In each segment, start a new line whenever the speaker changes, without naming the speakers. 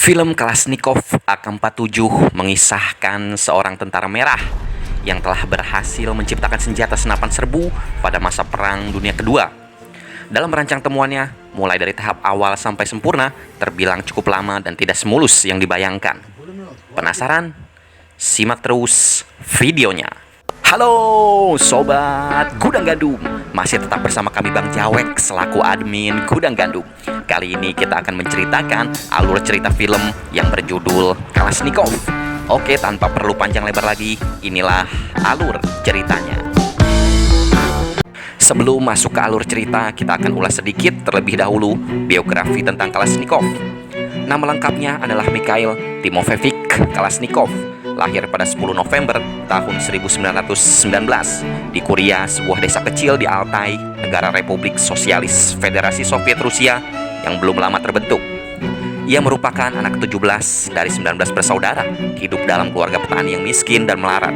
Film Kalashnikov AK-47 mengisahkan seorang tentara merah yang telah berhasil menciptakan senjata senapan serbu pada masa Perang Dunia Kedua. Dalam merancang temuannya, mulai dari tahap awal sampai sempurna, terbilang cukup lama dan tidak semulus yang dibayangkan. Penasaran? Simak terus videonya. Halo Sobat Gudang Gandum, masih tetap bersama kami Bang Jawek selaku admin Gudang Gandum. Kali ini kita akan menceritakan alur cerita film yang berjudul Kalashnikov. Oke, tanpa perlu panjang lebar lagi, inilah alur ceritanya. Sebelum masuk ke alur cerita, kita akan ulas sedikit terlebih dahulu biografi tentang Kalashnikov. Nama lengkapnya adalah Mikhail Timofeyevich Kalashnikov. Lahir pada 10 November tahun 1919 di Kuria, sebuah desa kecil di Altai, negara Republik Sosialis Federasi Soviet Rusia yang belum lama terbentuk. Ia merupakan anak ke-17 dari 19 bersaudara, hidup dalam keluarga petani yang miskin dan melarat.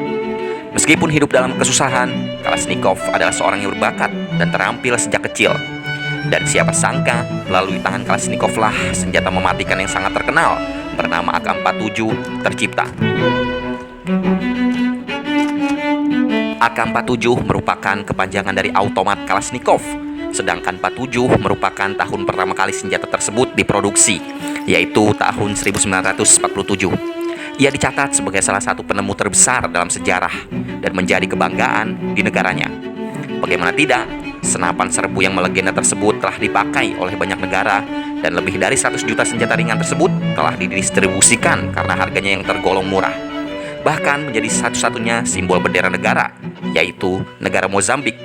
Meskipun hidup dalam kesusahan, Kalashnikov adalah seorang yang berbakat dan terampil sejak kecil. Dan siapa sangka, melalui tangan Kalashnikov lah senjata mematikan yang sangat terkenal bernama AK-47 tercipta. AK-47 merupakan kepanjangan dari automat Kalashnikov, sedangkan 47 merupakan tahun pertama kali senjata tersebut diproduksi, yaitu tahun 1947. Ia dicatat sebagai salah satu penemu terbesar dalam sejarah dan menjadi kebanggaan di negaranya. Bagaimana tidak, senapan serbu yang melegenda tersebut telah dipakai oleh banyak negara dan lebih dari 100 juta senjata ringan tersebut telah didistribusikan karena harganya yang tergolong murah. Bahkan menjadi satu-satunya simbol bendera negara, yaitu negara Mozambik.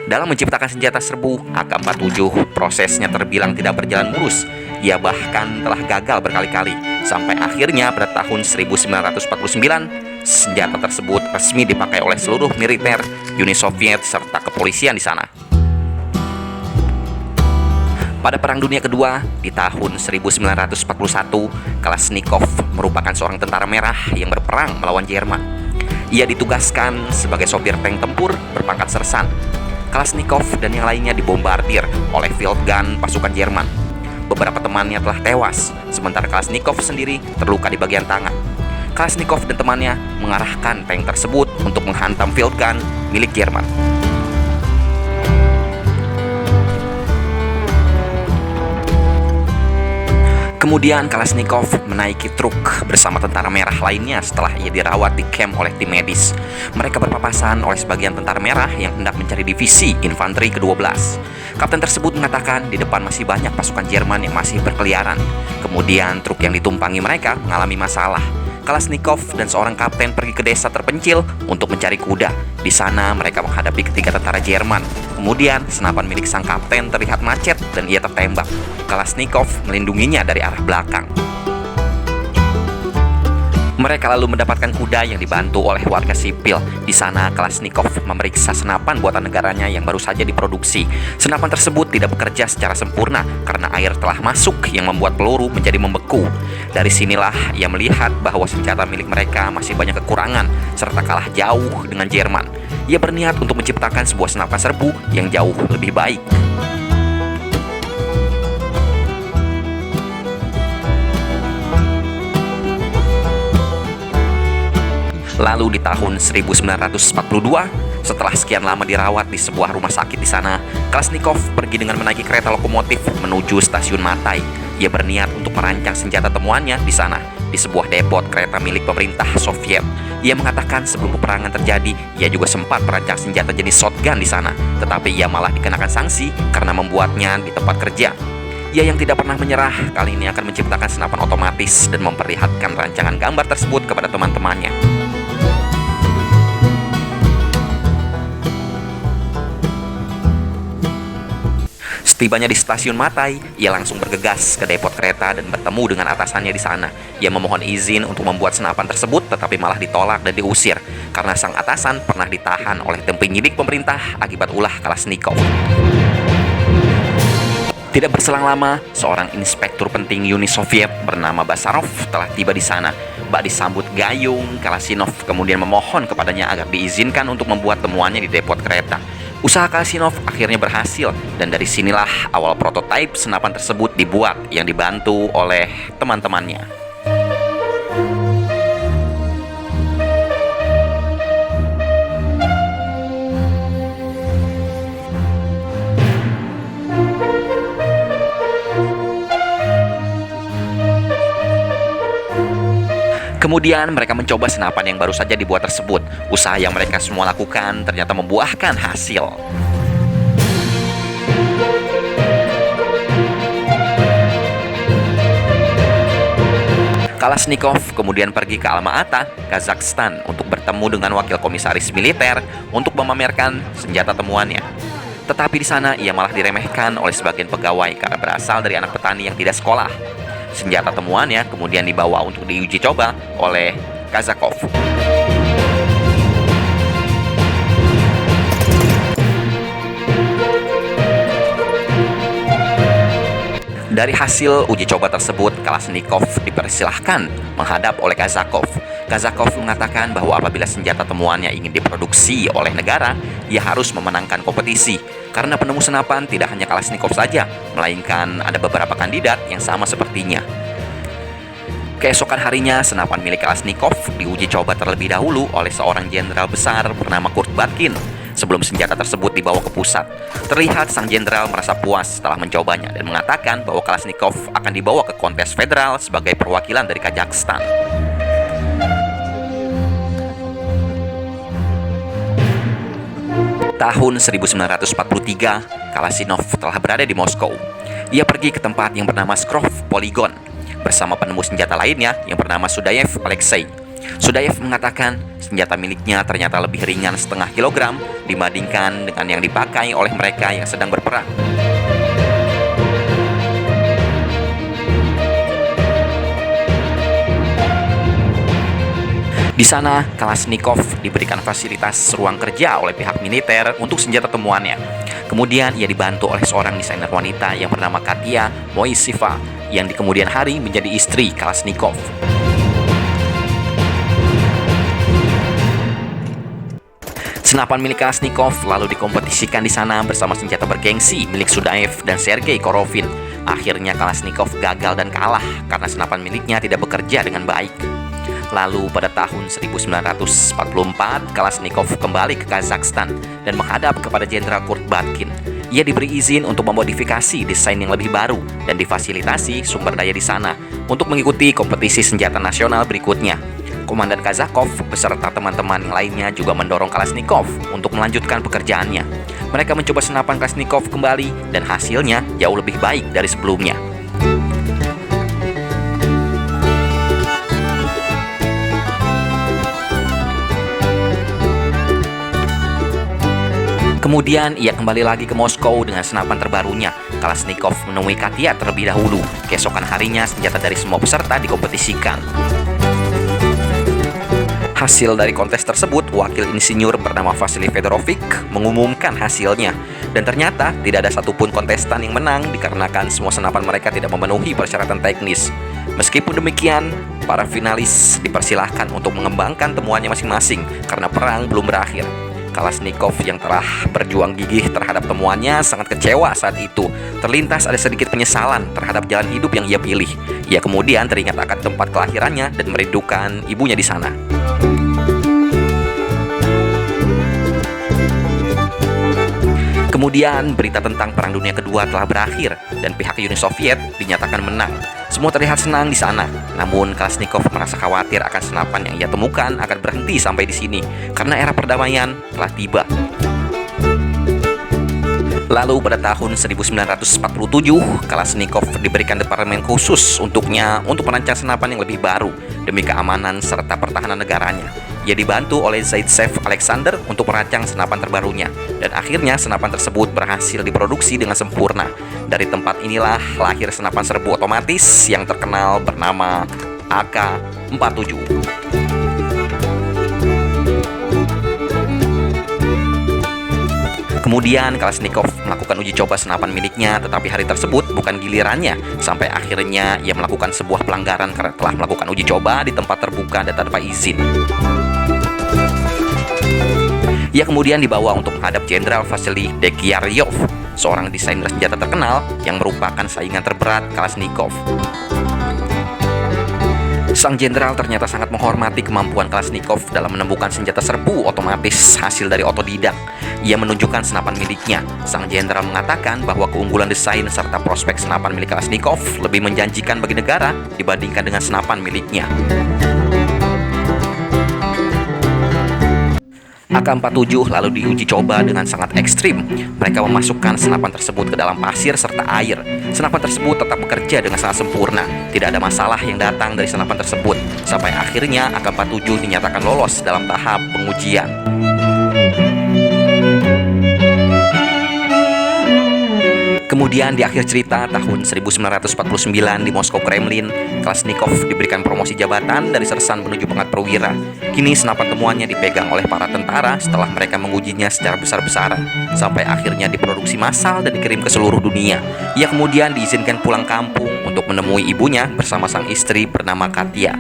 Dalam menciptakan senjata serbu AK-47, prosesnya terbilang tidak berjalan mulus. Ia bahkan telah gagal berkali-kali, sampai akhirnya pada tahun 1949, senjata tersebut resmi dipakai oleh seluruh militer Uni Soviet serta kepolisian di sana. Pada Perang Dunia Kedua, di tahun 1941, Kalashnikov merupakan seorang tentara merah yang berperang melawan Jerman. Ia ditugaskan sebagai sopir tank tempur berpangkat sersan. Kalashnikov dan yang lainnya dibombardir oleh field gun pasukan Jerman. Beberapa temannya telah tewas, sementara Kalashnikov sendiri terluka di bagian tangan. Kalashnikov dan temannya mengarahkan tank tersebut untuk menghantam field gun milik Jerman. Kemudian Kalashnikov menaiki truk bersama tentara merah lainnya setelah ia dirawat di camp oleh tim medis. Mereka berpapasan oleh sebagian tentara merah yang hendak mencari divisi infanteri ke-12. Kapten tersebut mengatakan di depan masih banyak pasukan Jerman yang masih berkeliaran. Kemudian truk yang ditumpangi mereka mengalami masalah. Kalashnikov dan seorang kapten pergi ke desa terpencil untuk mencari kuda. Di sana mereka menghadapi ketiga tentara Jerman. Kemudian senapan milik sang kapten terlihat macet dan ia tertembak. Kalashnikov melindunginya dari arah belakang. Mereka lalu mendapatkan kuda yang dibantu oleh warga sipil. Di sana Kalashnikov memeriksa senapan buatan negaranya yang baru saja diproduksi. Senapan tersebut tidak bekerja secara sempurna karena air telah masuk yang membuat peluru menjadi membeku. Dari sinilah ia melihat bahwa senjata milik mereka masih banyak kekurangan serta kalah jauh dengan Jerman. Ia berniat untuk menciptakan sebuah senapan serbu yang jauh lebih baik. Lalu di tahun 1942, setelah sekian lama dirawat di sebuah rumah sakit di sana, Kalashnikov pergi dengan menaiki kereta lokomotif menuju stasiun Matai. Ia berniat untuk merancang senjata temuannya di sana, di sebuah depot kereta milik pemerintah Soviet. Ia mengatakan sebelum peperangan terjadi, ia juga sempat merancang senjata jenis shotgun di sana, tetapi ia malah dikenakan sanksi karena membuatnya di tempat kerja. Ia yang tidak pernah menyerah, kali ini akan menciptakan senapan otomatis dan memperlihatkan rancangan gambar tersebut kepada teman-temannya. Setibanya di stasiun Matai, ia langsung bergegas ke depot kereta dan bertemu dengan atasannya di sana. Ia memohon izin untuk membuat senapan tersebut, tetapi malah ditolak dan diusir karena sang atasan pernah ditahan oleh tim penyidik pemerintah akibat ulah Kalashnikov. Tidak berselang lama, seorang inspektur penting Uni Soviet bernama Basarov telah tiba di sana. Bak disambut gayung, Kalashnikov kemudian memohon kepadanya agar diizinkan untuk membuat temuannya di depot kereta. Usaha Kalashnikov akhirnya berhasil dan dari sinilah awal prototipe senapan tersebut dibuat yang dibantu oleh teman-temannya. Kemudian mereka mencoba senapan yang baru saja dibuat tersebut. Usaha yang mereka semua lakukan ternyata membuahkan hasil. Kalashnikov kemudian pergi ke Alma-Ata, Kazakhstan untuk bertemu dengan wakil komisaris militer untuk memamerkan senjata temuannya. Tetapi di sana ia malah diremehkan oleh sebagian pegawai karena berasal dari anak petani yang tidak sekolah. Senjata temuannya kemudian dibawa untuk diuji coba oleh Kazakov. Dari hasil uji coba tersebut, Kalashnikov dipersilahkan menghadap oleh Kazakov. Kazakov mengatakan bahwa apabila senjata temuannya ingin diproduksi oleh negara, ia harus memenangkan kompetisi. Karena penemu senapan tidak hanya Kalashnikov saja, melainkan ada beberapa kandidat yang sama sepertinya. Keesokan harinya, senapan milik Kalashnikov diuji coba terlebih dahulu oleh seorang jenderal besar bernama Kurt Batkin. Sebelum senjata tersebut dibawa ke pusat, terlihat sang jenderal merasa puas setelah mencobanya dan mengatakan bahwa Kalashnikov akan dibawa ke kontes federal sebagai perwakilan dari Kazakhstan. Tahun 1943, Kalashnikov telah berada di Moskow. Ia pergi ke tempat yang bernama Skrov Polygon bersama penemu senjata lainnya yang bernama Sudayev Alexei. Sudayev mengatakan senjata miliknya ternyata lebih ringan setengah kilogram dibandingkan dengan yang dipakai oleh mereka yang sedang berperang. Di sana, Kalashnikov diberikan fasilitas ruang kerja oleh pihak militer untuk senjata temuannya. Kemudian ia dibantu oleh seorang desainer wanita yang bernama Katia Moiseva yang di kemudian hari menjadi istri Kalashnikov. Senapan milik Kalashnikov lalu dikompetisikan di sana bersama senjata bergengsi milik Sudayev dan Sergei Korovin. Akhirnya Kalashnikov gagal dan kalah karena senapan miliknya tidak bekerja dengan baik. Lalu pada tahun 1944, Kalashnikov kembali ke Kazakhstan dan menghadap kepada Jenderal Kurt Batkin. Ia diberi izin untuk memodifikasi desain yang lebih baru dan difasilitasi sumber daya di sana untuk mengikuti kompetisi senjata nasional berikutnya. Komandan Kazakov beserta teman-teman yang lainnya juga mendorong Kalashnikov untuk melanjutkan pekerjaannya. Mereka mencoba senapan Kalashnikov kembali dan hasilnya jauh lebih baik dari sebelumnya. Kemudian ia kembali lagi ke Moskow dengan senapan terbarunya. Kalashnikov menemui Katia terlebih dahulu. Keesokan harinya senjata dari semua peserta dikompetisikan. Hasil dari kontes tersebut, wakil insinyur bernama Vasily Fedorovich mengumumkan hasilnya. Dan ternyata tidak ada satupun kontestan yang menang dikarenakan semua senapan mereka tidak memenuhi persyaratan teknis. Meskipun demikian, para finalis dipersilahkan untuk mengembangkan temuannya masing-masing karena perang belum berakhir. Kalashnikov yang telah berjuang gigih terhadap temuannya sangat kecewa saat itu. Terlintas ada sedikit penyesalan terhadap jalan hidup yang ia pilih. Ia kemudian teringat akan tempat kelahirannya dan merindukan ibunya di sana. Kemudian berita tentang Perang Dunia Kedua telah berakhir dan pihak Uni Soviet dinyatakan menang. Semua terlihat senang di sana. Namun Kalashnikov merasa khawatir akan senapan yang ia temukan akan berhenti sampai di sini karena era perdamaian telah tiba. Lalu pada tahun 1947, Kalashnikov diberikan departemen khusus untuknya untuk merancang senapan yang lebih baru demi keamanan serta pertahanan negaranya. Ia dibantu oleh Zaitsev Alexander untuk merancang senapan terbarunya, dan akhirnya senapan tersebut berhasil diproduksi dengan sempurna. Dari tempat inilah lahir senapan serbu otomatis yang terkenal bernama AK-47. Kemudian Kalashnikov melakukan uji coba senapan miliknya, tetapi hari tersebut bukan gilirannya. Sampai akhirnya ia melakukan sebuah pelanggaran karena telah melakukan uji coba di tempat terbuka dan tanpa izin. Ia kemudian dibawa untuk menghadap Jenderal Vasily Degtyaryov, seorang desainer senjata terkenal yang merupakan saingan terberat Kalashnikov. Sang jenderal ternyata sangat menghormati kemampuan Kalashnikov dalam menemukan senjata serbu otomatis hasil dari otodidak. Ia menunjukkan senapan miliknya. Sang jenderal mengatakan bahwa keunggulan desain serta prospek senapan milik Kalashnikov lebih menjanjikan bagi negara dibandingkan dengan senapan miliknya. AK-47 lalu diuji coba dengan sangat ekstrim. Mereka memasukkan senapan tersebut ke dalam pasir serta air. Senapan tersebut tetap bekerja dengan sangat sempurna. Tidak ada masalah yang datang dari senapan tersebut. Sampai akhirnya AK-47 dinyatakan lolos dalam tahap pengujian. Kemudian di akhir cerita tahun 1949 di Moskow Kremlin, Kalashnikov diberikan promosi jabatan dari sersan menuju pangkat perwira. Kini senapan temuannya dipegang oleh para tentara setelah mereka mengujinya secara besar-besaran, sampai akhirnya diproduksi massal dan dikirim ke seluruh dunia. Ia kemudian diizinkan pulang kampung untuk menemui ibunya bersama sang istri bernama Katya.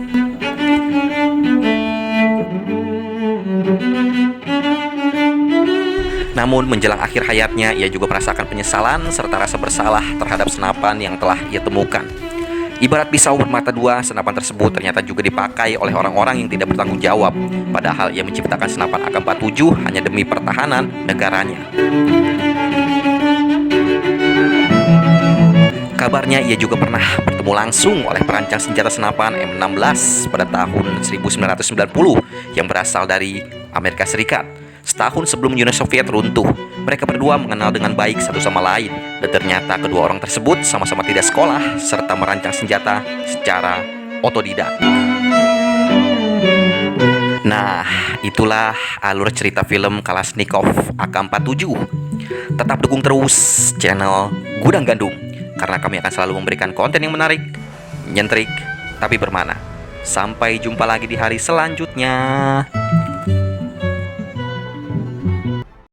Namun menjelang akhir hayatnya, ia juga merasakan penyesalan serta rasa bersalah terhadap senapan yang telah ia temukan. Ibarat pisau bermata dua, senapan tersebut ternyata juga dipakai oleh orang-orang yang tidak bertanggung jawab. Padahal ia menciptakan senapan AK-47 hanya demi pertahanan negaranya. Kabarnya ia juga pernah bertemu langsung oleh perancang senjata senapan M16 pada tahun 1990 yang berasal dari Amerika Serikat. Setahun sebelum Uni Soviet runtuh, mereka berdua mengenal dengan baik satu sama lain, dan ternyata kedua orang tersebut sama-sama tidak sekolah serta merancang senjata secara otodidak. Nah, itulah alur cerita film Kalashnikov AK-47. Tetap dukung terus channel Gudang Gandum, karena kami akan selalu memberikan konten yang menarik, nyentrik, tapi bermakna. Sampai jumpa lagi di hari selanjutnya.